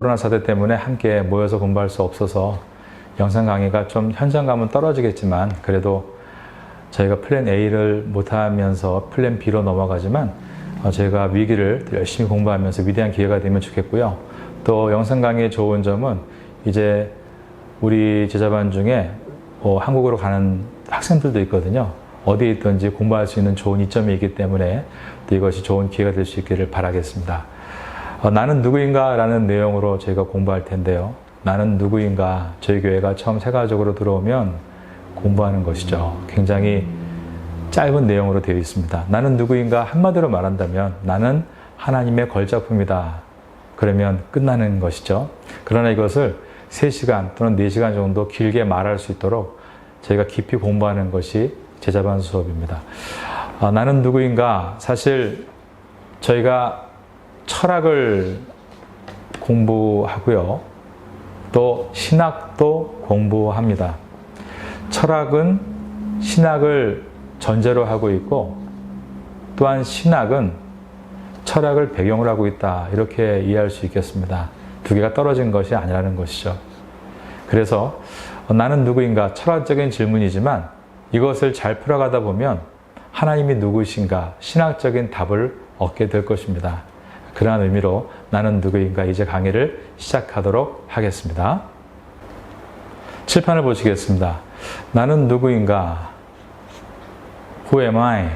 코로나 사태 때문에 함께 모여서 공부할 수 없어서 영상 강의가 좀 현장감은 떨어지겠지만 그래도 저희가 플랜 A를 못하면서 플랜 B로 넘어가지만 저희가 위기를 열심히 공부하면서 위대한 기회가 되면 좋겠고요. 또 영상 강의의 좋은 점은 이제 우리 제자반 중에 한국으로 가는 학생들도 있거든요. 어디에 있든지 공부할 수 있는 좋은 이점이 있기 때문에 또 이것이 좋은 기회가 될 수 있기를 바라겠습니다. 나는 누구인가 라는 내용으로 저희가 공부할 텐데요. 나는 누구인가, 저희 교회가 처음 새가족으로 들어오면 공부하는 것이죠. 굉장히 짧은 내용으로 되어 있습니다. 나는 누구인가 한마디로 말한다면 나는 하나님의 걸작품이다. 그러면 끝나는 것이죠. 그러나 이것을 3시간 또는 4시간 정도 길게 말할 수 있도록 저희가 깊이 공부하는 것이 제자반 수업입니다. 나는 누구인가, 사실 저희가 철학을 공부하고요. 또 신학도 공부합니다. 철학은 신학을 전제로 하고 있고 또한 신학은 철학을 배경으로 하고 있다. 이렇게 이해할 수 있겠습니다. 두 개가 떨어진 것이 아니라는 것이죠. 그래서 나는 누구인가 철학적인 질문이지만 이것을 잘 풀어가다 보면 하나님이 누구신가 신학적인 답을 얻게 될 것입니다. 그러한 의미로 나는 누구인가 이제 강의를 시작하도록 하겠습니다. 칠판을 보시겠습니다. 나는 누구인가? Who am I?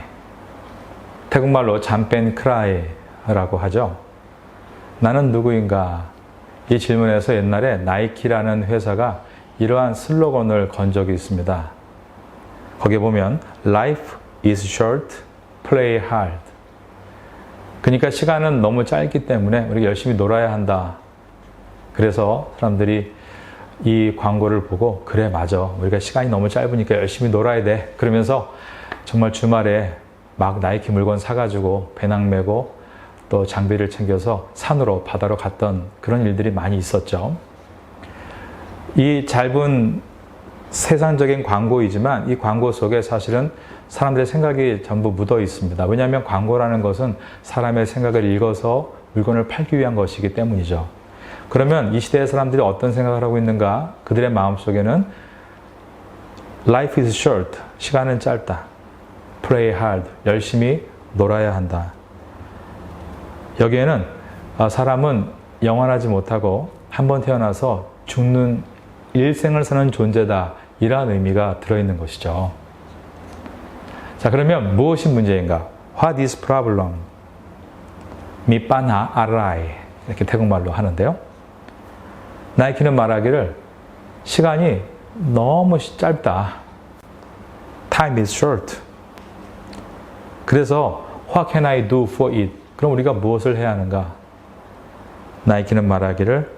태국말로 잠뺀 크라이라고 하죠. 나는 누구인가? 이 질문에서 옛날에 나이키라는 회사가 이러한 슬로건을 건 적이 있습니다. 거기에 보면 Life is short, play hard. 그러니까 시간은 너무 짧기 때문에 우리가 열심히 놀아야 한다. 그래서 사람들이 이 광고를 보고 그래 맞아. 우리가 시간이 너무 짧으니까 열심히 놀아야 돼. 그러면서 정말 주말에 막 나이키 물건 사가지고 배낭 메고 또 장비를 챙겨서 산으로 바다로 갔던 그런 일들이 많이 있었죠. 이 짧은 세상적인 광고이지만 이 광고 속에 사실은 사람들의 생각이 전부 묻어 있습니다. 왜냐하면 광고라는 것은 사람의 생각을 읽어서 물건을 팔기 위한 것이기 때문이죠. 그러면 이 시대의 사람들이 어떤 생각을 하고 있는가? 그들의 마음속에는 Life is short, 시간은 짧다. Play hard, 열심히 놀아야 한다. 여기에는 사람은 영원하지 못하고 한 번 태어나서 죽는 일생을 사는 존재다. 이러한 의미가 들어있는 것이죠. 자, 그러면 무엇이 문제인가? What is problem? Mi pana arai. 이렇게 태국말로 하는데요. 나이키는 말하기를 시간이 너무 짧다. Time is short. 그래서 What can I do for it? 그럼 우리가 무엇을 해야 하는가? 나이키는 말하기를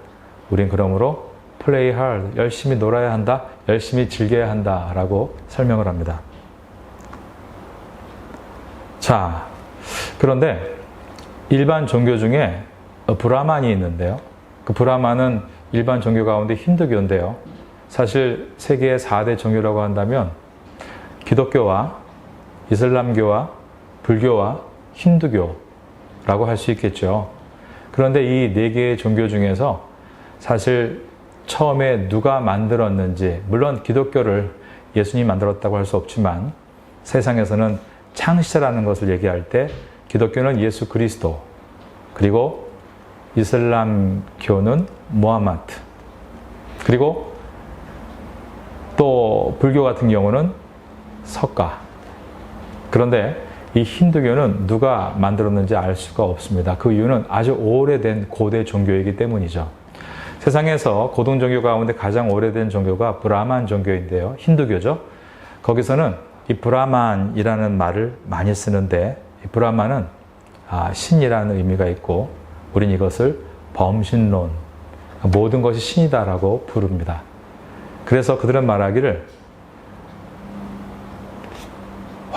우린 그러므로 play hard. 열심히 놀아야 한다. 열심히 즐겨야 한다. 라고 설명을 합니다. 자, 그런데 일반 종교 중에 브라만이 있는데요. 그 브라만은 일반 종교 가운데 힌두교인데요. 사실 세계의 4대 종교라고 한다면 기독교와 이슬람교와 불교와 힌두교라고 할 수 있겠죠. 그런데 이 4개의 종교 중에서 사실 처음에 누가 만들었는지, 물론 기독교를 예수님이 만들었다고 할 수 없지만 세상에서는 창시자라는 것을 얘기할 때 기독교는 예수 그리스도, 그리고 이슬람교는 무하마드, 그리고 또 불교 같은 경우는 석가. 그런데 이 힌두교는 누가 만들었는지 알 수가 없습니다. 그 이유는 아주 오래된 고대 종교이기 때문이죠. 세상에서 고등 종교 가운데 가장 오래된 종교가 브라만 종교인데요. 힌두교죠. 거기서는 이 브라만이라는 말을 많이 쓰는데 이 브라만은 신이라는 의미가 있고 우린 이것을 범신론, 모든 것이 신이다라고 부릅니다. 그래서 그들은 말하기를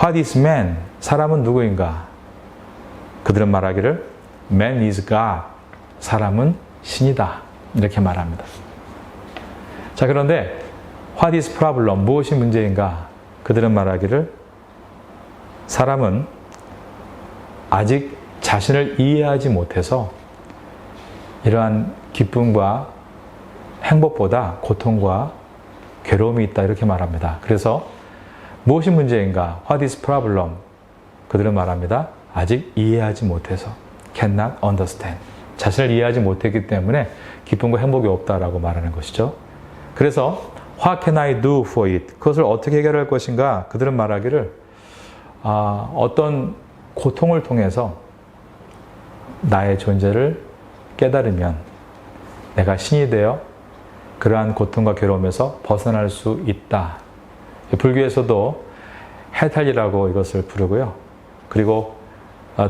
What is man? 사람은 누구인가? 그들은 말하기를 Man is God. 사람은 신이다. 이렇게 말합니다. 자, 그런데 What is problem? 무엇이 문제인가? 그들은 말하기를 사람은 아직 자신을 이해하지 못해서 이러한 기쁨과 행복보다 고통과 괴로움이 있다 이렇게 말합니다. 그래서 무엇이 문제인가? What is problem? 그들은 말합니다. 아직 이해하지 못해서 cannot understand. 자신을 이해하지 못했기 때문에 기쁨과 행복이 없다라고 말하는 것이죠. 그래서 What can I do for it? 그것을 어떻게 해결할 것인가? 그들은 말하기를 어떤 고통을 통해서 나의 존재를 깨달으면 내가 신이 되어 그러한 고통과 괴로움에서 벗어날 수 있다. 불교에서도 해탈이라고 이것을 부르고요. 그리고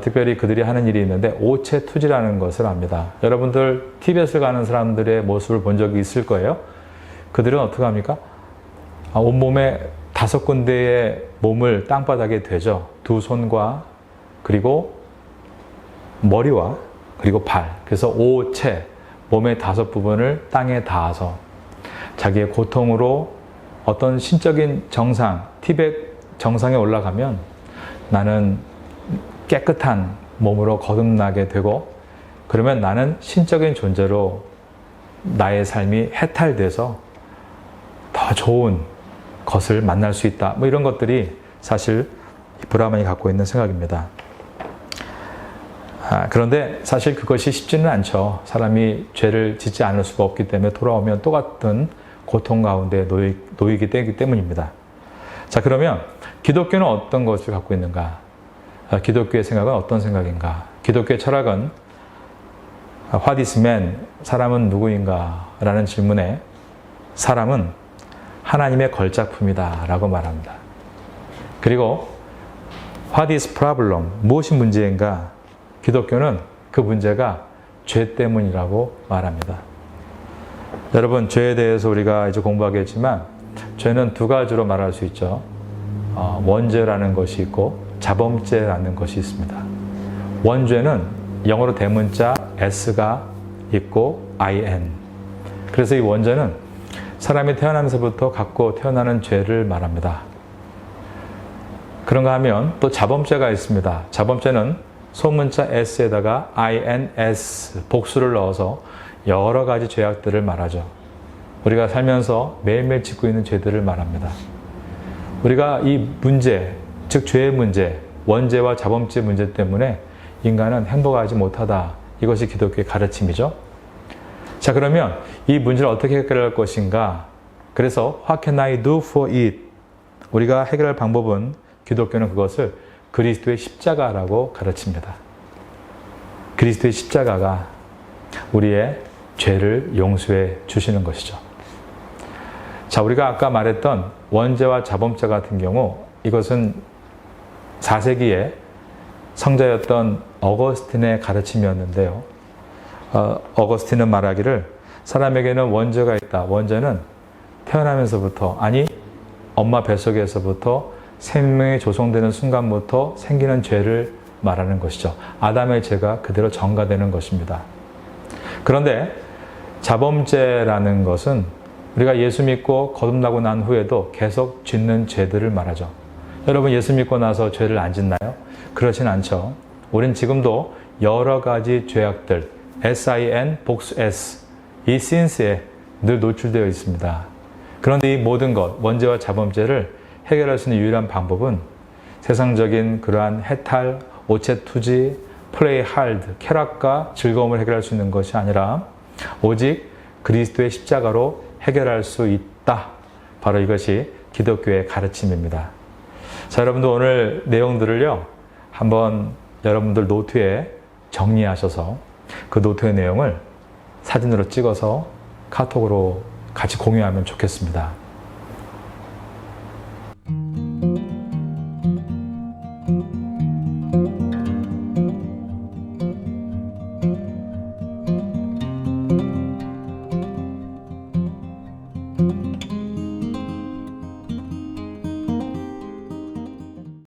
특별히 그들이 하는 일이 있는데 오체투지라는 것을 합니다. 여러분들 티벳을 가는 사람들의 모습을 본 적이 있을 거예요. 그들은 어떻게 합니까? 온몸에 5군데의 몸을 땅바닥에 대죠. 2 손과 그리고 머리와 그리고 발. 그래서 오체, 몸의 5부분을 땅에 닿아서 자기의 고통으로 어떤 신적인 정상, 티벳 정상에 올라가면 나는 깨끗한 몸으로 거듭나게 되고 그러면 나는 신적인 존재로 나의 삶이 해탈돼서 더 좋은 것을 만날 수 있다. 뭐 이런 것들이 사실 브라만이 갖고 있는 생각입니다. 그런데 사실 그것이 쉽지는 않죠. 사람이 죄를 짓지 않을 수가 없기 때문에 돌아오면 똑같은 고통 가운데 놓이게 되기 때문입니다. 자, 그러면 기독교는 어떤 것을 갖고 있는가? 기독교의 생각은 어떤 생각인가? 기독교의 철학은 What is man? 사람은 누구인가? 라는 질문에 사람은 하나님의 걸작품이다 라고 말합니다. 그리고 What is problem? 무엇이 문제인가? 기독교는 그 문제가 죄 때문이라고 말합니다. 여러분, 죄에 대해서 우리가 이제 공부하겠지만 죄는 2가지로 말할 수 있죠. 원죄라는 것이 있고 자범죄라는 것이 있습니다. 원죄는 영어로 대문자 S가 있고 IN. 그래서 이 원죄는 사람이 태어나면서부터 갖고 태어나는 죄를 말합니다. 그런가 하면 또 자범죄가 있습니다. 자범죄는 소문자 S에다가 INS 복수를 넣어서 여러 가지 죄악들을 말하죠. 우리가 살면서 매일매일 짓고 있는 죄들을 말합니다. 우리가 이 문제, 즉 죄의 문제, 원죄와 자범죄 문제 때문에 인간은 행복하지 못하다. 이것이 기독교의 가르침이죠. 자, 그러면 이 문제를 어떻게 해결할 것인가? 그래서 What can I do for it? 우리가 해결할 방법은 기독교는 그것을 그리스도의 십자가라고 가르칩니다. 그리스도의 십자가가 우리의 죄를 용서해 주시는 것이죠. 자, 우리가 아까 말했던 원죄와 자범죄 같은 경우 이것은 4세기에 성자였던 어거스틴의 가르침이었는데요. 어거스틴은 말하기를 사람에게는 원죄가 있다. 원죄는 태어나면서부터, 아니 엄마 뱃속에서부터 생명이 조성되는 순간부터 생기는 죄를 말하는 것이죠. 아담의 죄가 그대로 전가되는 것입니다. 그런데 자범죄라는 것은 우리가 예수 믿고 거듭나고 난 후에도 계속 짓는 죄들을 말하죠. 여러분, 예수 믿고 나서 죄를 안 짓나요? 그렇진 않죠. 우린 지금도 여러 가지 죄악들, SIN, 복수 S, 이 sins에 늘 노출되어 있습니다. 그런데 이 모든 것, 원죄와 자범죄를 해결할 수 있는 유일한 방법은 세상적인 그러한 해탈, 오체투지, 플레이 할드, 쾌락과 즐거움을 해결할 수 있는 것이 아니라 오직 그리스도의 십자가로 해결할 수 있다. 바로 이것이 기독교의 가르침입니다. 자, 여러분들 오늘 내용들을요, 한번 여러분들 노트에 정리하셔서 그 노트의 내용을 사진으로 찍어서 카톡으로 같이 공유하면 좋겠습니다.